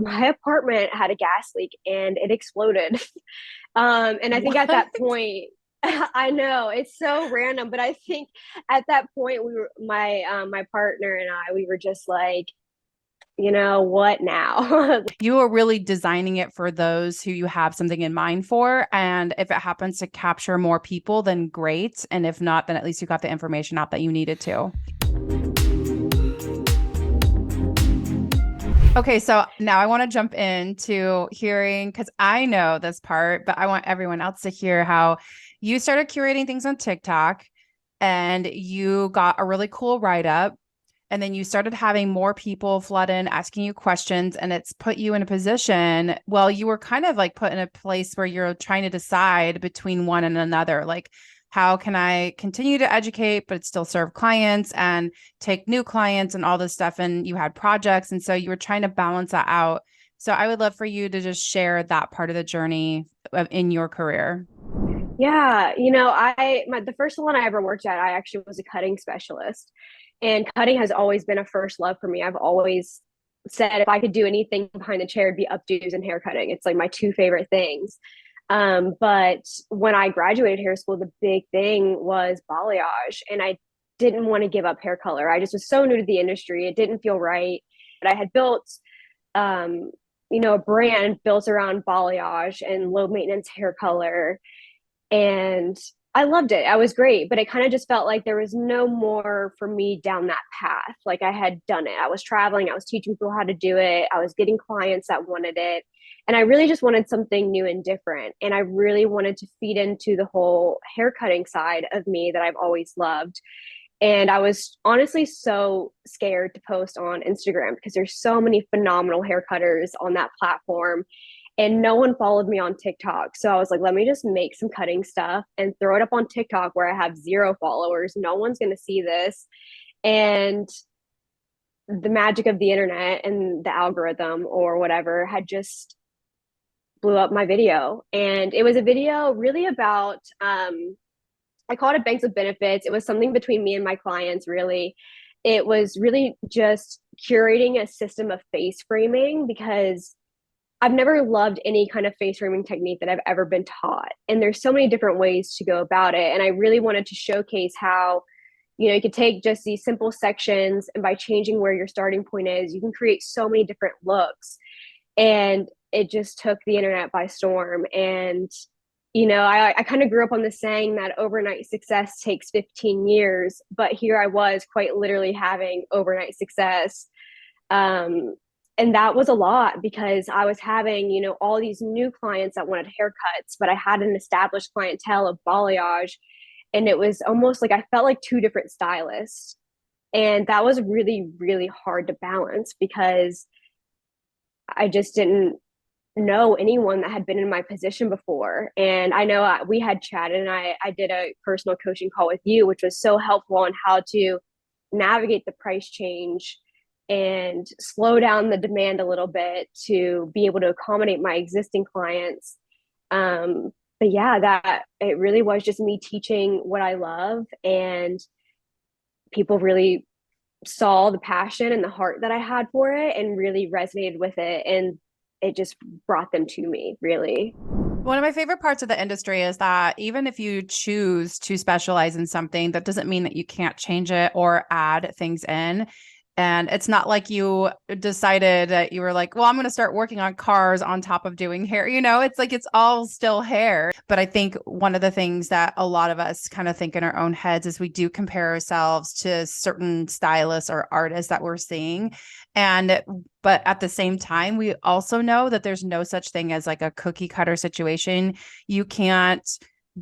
my apartment had a gas leak and it exploded. And I think at What? that point, I know it's so random, but I think at that point my partner and we were just like, what now? You are really designing it for those who you have something in mind for. And if it happens to capture more people, then great. And if not, then at least you got the information out that you needed to. Okay, so now I want to jump into hearing, because I know this part, but I want everyone else to hear how you started curating things on TikTok and you got a really cool write up. And then you started having more people flood in asking you questions, and it's put you in a position. Well, you were kind of like put in a place where you're trying to decide between one and another. Like, how can I continue to educate, but still serve clients and take new clients and all this stuff? And you had projects. And so you were trying to balance that out. So I would love for you to just share that part of the journey in your career. Yeah, the first salon I ever worked at, I actually was a cutting specialist. And cutting has always been a first love for me. I've always said if I could do anything behind the chair, it'd be updos and hair cutting. It's like my two favorite things. But when I graduated hair school, the big thing was balayage. And I didn't want to give up hair color. I just was so new to the industry. It didn't feel right. But I had built um, a brand built around balayage and low maintenance hair color, and I loved it. I was great, but it kind of just felt like there was no more for me down that path. Like I had done it. I was traveling, I was teaching people how to do it, I was getting clients that wanted it. And I really just wanted something new and different. And I really wanted to feed into the whole haircutting side of me that I've always loved. And I was honestly so scared to post on Instagram because there's so many phenomenal hair cutters on that platform, and no one followed me on TikTok. So I was like, let me just make some cutting stuff and throw it up on TikTok where I have zero followers. No one's going to see this. And the magic of the internet and the algorithm or whatever had just blew up my video. And it was a video really about, I called it Banks of Benefits. It was something between me and my clients, really. It was really just curating a system of face framing because I've never loved any kind of face framing technique that I've ever been taught. And there's so many different ways to go about it. And I really wanted to showcase how, you could take just these simple sections, and by changing where your starting point is, you can create so many different looks. And it just took the internet by storm. And, I kind of grew up on the saying that overnight success takes 15 years, but here I was quite literally having overnight success. And that was a lot because I was having, all these new clients that wanted haircuts, but I had an established clientele of balayage. And it was almost like I felt like two different stylists. And that was really, really hard to balance because I just didn't know anyone that had been in my position before. And I know we had chatted, and I did a personal coaching call with you, which was so helpful on how to navigate the price change and slow down the demand a little bit to be able to accommodate my existing clients. But yeah, that it really was just me teaching what I love, and people really saw the passion and the heart that I had for it and really resonated with it. And it just brought them to me, really. One of my favorite parts of the industry is that even if you choose to specialize in something, that doesn't mean that you can't change it or add things in. And it's not like you decided that you were like, well, I'm going to start working on cars on top of doing hair. It's like it's all still hair. But I think one of the things that a lot of us kind of think in our own heads is we do compare ourselves to certain stylists or artists that we're seeing. But at the same time, we also know that there's no such thing as like a cookie cutter situation. You can't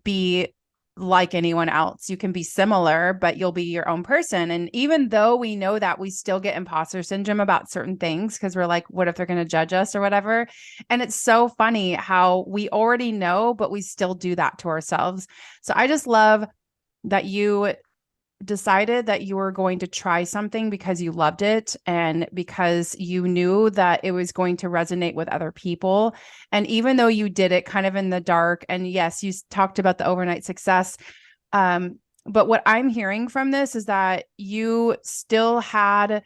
be like anyone else. You can be similar, but you'll be your own person. And even though we know that, we still get imposter syndrome about certain things because we're like, what if they're going to judge us or whatever? And it's so funny how we already know, but we still do that to ourselves. So I just love that you decided that you were going to try something because you loved it and because you knew that it was going to resonate with other people. And even though you did it kind of in the dark, and yes, you talked about the overnight success. But what I'm hearing from this is that you still had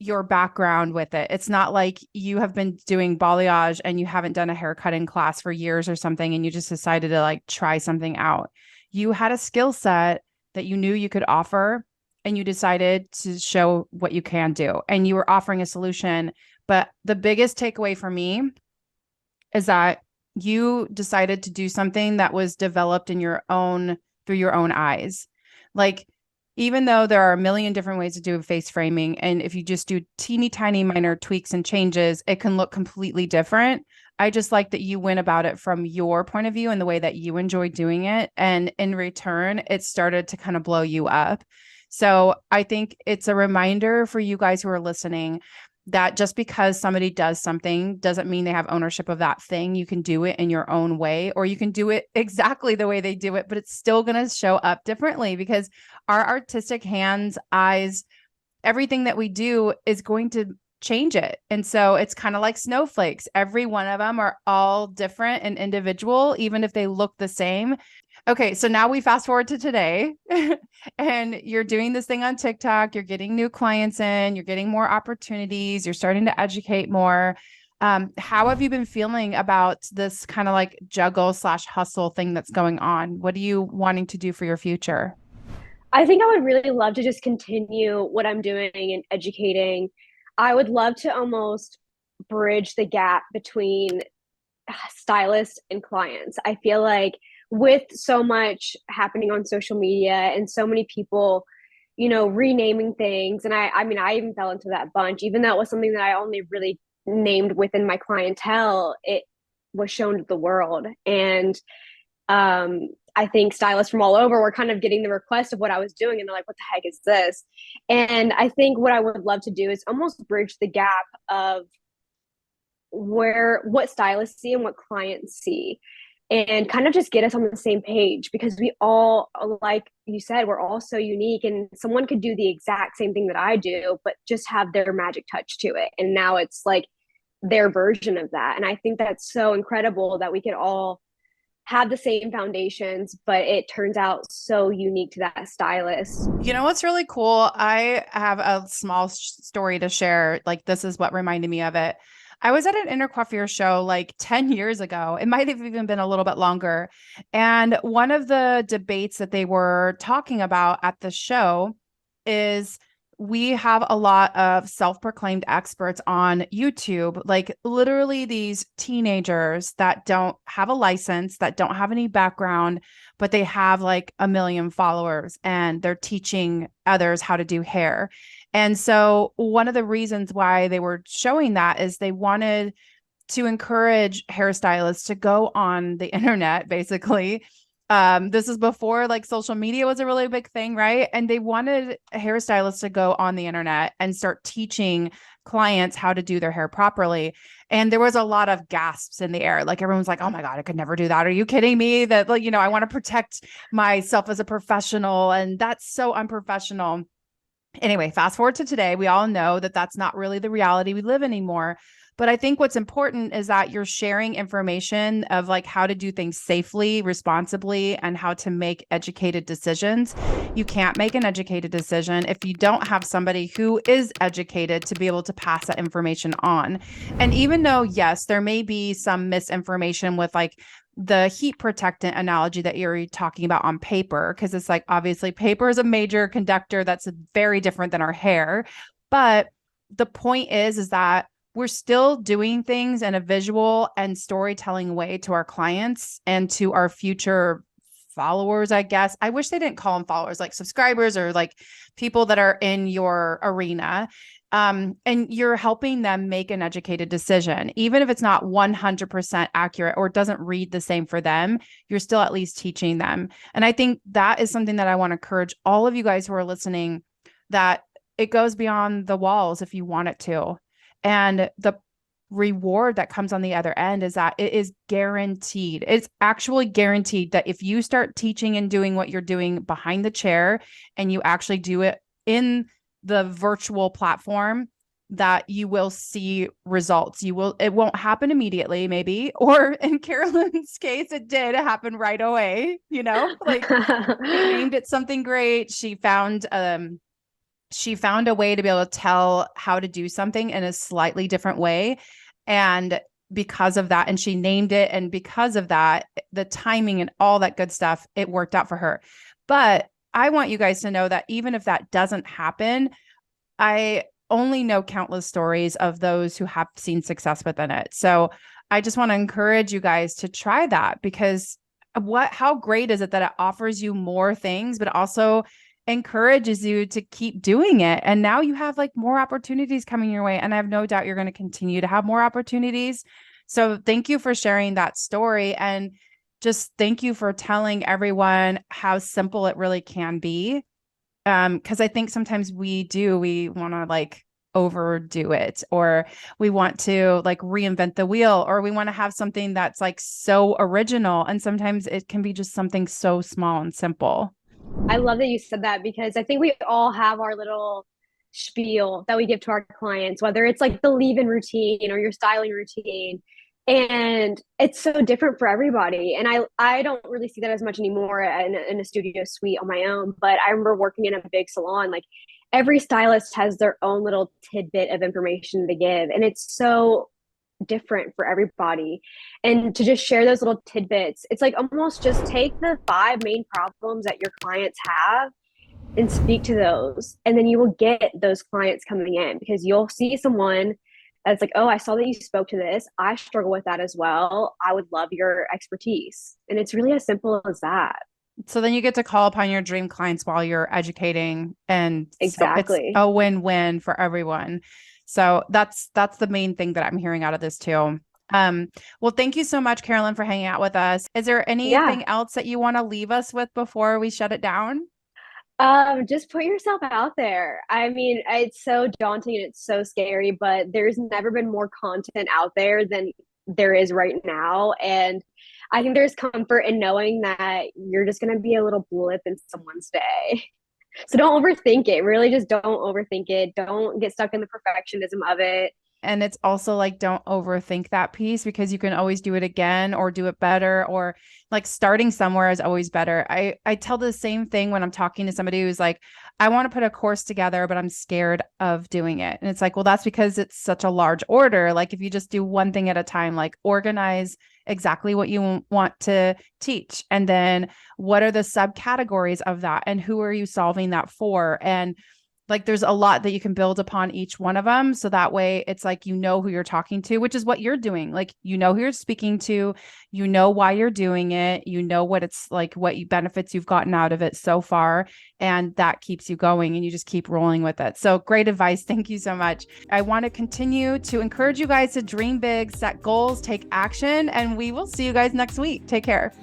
your background with it. It's not like you have been doing balayage and you haven't done a haircutting class for years or something and you just decided to like try something out. You had a skill set that you knew you could offer and you decided to show what you can do and you were offering a solution. But the biggest takeaway for me is that you decided to do something that was developed in your own, through your own eyes. Like, even though there are a million different ways to do face framing, and if you just do teeny tiny minor tweaks and changes, it can look completely different. I just like that you went about it from your point of view and the way that you enjoy doing it. And in return, it started to kind of blow you up. So I think it's a reminder for you guys who are listening that just because somebody does something doesn't mean they have ownership of that thing. You can do it in your own way, or you can do it exactly the way they do it, but it's still going to show up differently because our artistic hands, eyes, everything that we do is going to change it. And so it's kind of like snowflakes. Every one of them are all different and individual, even if they look the same. Okay, so now we fast forward to today and you're doing this thing on TikTok, you're getting new clients in, you're getting more opportunities, you're starting to educate more. How have you been feeling about this kind of like juggle / hustle thing that's going on? What are you wanting to do for your future? I think I would really love to just continue what I'm doing and educating. I would love to almost bridge the gap between stylists and clients. I feel like with so much happening on social media and so many people, renaming things. And I mean, I even fell into that bunch, even though it was something that I only really named within my clientele, it was shown to the world. And I think stylists from all over were kind of getting the request of what I was doing. And they're like, what the heck is this? And I think what I would love to do is almost bridge the gap of what stylists see and what clients see, and kind of just get us on the same page, because we all, like you said, we're all so unique, and someone could do the exact same thing that I do but just have their magic touch to it, and now it's like their version of that. And I think that's so incredible that we could all have the same foundations, but it turns out so unique to that stylist. You know what's really cool? I have a small story to share. Like, this is what reminded me of it. I was at an intercoiffure show like 10 years ago. It might have even been a little bit longer. And one of the debates that they were talking about at the show is we have a lot of self-proclaimed experts on YouTube, like literally these teenagers that don't have a license, that don't have any background, but they have like a million followers and they're teaching others how to do hair. And so one of the reasons why they were showing that is they wanted to encourage hairstylists to go on the internet, basically. This is before like social media was a really big thing, right? And they wanted hairstylists to go on the internet and start teaching clients how to do their hair properly. And there was a lot of gasps in the air. Like everyone's like, oh my God, I could never do that. Are you kidding me? That, like, I want to protect myself as a professional. And that's so unprofessional. Anyway, fast forward to today, we all know that that's not really the reality we live anymore. But I think what's important is that you're sharing information of like how to do things safely, responsibly, and how to make educated decisions. You can't make an educated decision if you don't have somebody who is educated to be able to pass that information on. And even though, yes, there may be some misinformation with like the heat protectant analogy that you're talking about on paper, because it's like, obviously paper is a major conductor that's very different than our hair. But the point is that we're still doing things in a visual and storytelling way to our clients and to our future followers, I guess. I wish they didn't call them followers, like subscribers or like people that are in your arena. And you're helping them make an educated decision. Even if it's not 100% accurate or doesn't read the same for them, you're still at least teaching them. And I think that is something that I want to encourage all of you guys who are listening, that it goes beyond the walls if you want it to. And the reward that comes on the other end is that it is guaranteed. It's actually guaranteed that if you start teaching and doing what you're doing behind the chair and you actually do it in the virtual platform, that you will see results. It won't happen immediately, maybe, or in Caroline's case, it did happen right away, like she aimed at something great. She found she found a way to be able to tell how to do something in a slightly different way. And because of that, and she named it. And because of that, the timing and all that good stuff, it worked out for her. But I want you guys to know that even if that doesn't happen, I only know countless stories of those who have seen success within it. So I just want to encourage you guys to try that, because how great is it that it offers you more things, but also encourages you to keep doing it. And now you have like more opportunities coming your way. And I have no doubt you're going to continue to have more opportunities. So thank you for sharing that story. And just thank you for telling everyone how simple it really can be. Because I think sometimes we want to like overdo it, or we want to like reinvent the wheel, or we want to have something that's like so original. And sometimes it can be just something so small and simple. I love that you said that, because I think we all have our little spiel that we give to our clients, whether it's like the leave-in routine or your styling routine. And it's so different for everybody. And I don't really see that as much anymore in a studio suite on my own. But I remember working in a big salon, like every stylist has their own little tidbit of information to give. And it's so different for everybody. And to just share those little tidbits, it's like almost just take the 5 main problems that your clients have and speak to those. And then you will get those clients coming in, because you'll see someone that's like, oh, I saw that you spoke to this. I struggle with that as well. I would love your expertise. And it's really as simple as that. So then you get to call upon your dream clients while you're educating. And so it's Exactly. a win-win for everyone. So that's the main thing that I'm hearing out of this too. Well, thank you so much, Caroline, for hanging out with us. Is there Yeah. anything else that you want to leave us with before we shut it down? Just put yourself out there. I mean, it's so daunting and it's so scary, but there's never been more content out there than there is right now. And I think there's comfort in knowing that you're just going to be a little blip in someone's day. So don't overthink it. Really, just don't overthink it. Don't get stuck in the perfectionism of it. And it's also like, don't overthink that piece, because you can always do it again or do it better, or like starting somewhere is always better. I tell the same thing when I'm talking to somebody who's like, I want to put a course together, but I'm scared of doing it. And it's like, well, that's because it's such a large order. Like if you just do one thing at a time, like organize exactly what you want to teach. And then what are the subcategories of that? And who are you solving that for? And like there's a lot that you can build upon each one of them. So that way it's like, you know who you're talking to, which is what you're doing. Like, you know who you're speaking to, you know why you're doing it, you know what it's like, what benefits you've gotten out of it so far. And that keeps you going, and you just keep rolling with it. So great advice. Thank you so much. I want to continue to encourage you guys to dream big, set goals, take action, and we will see you guys next week. Take care.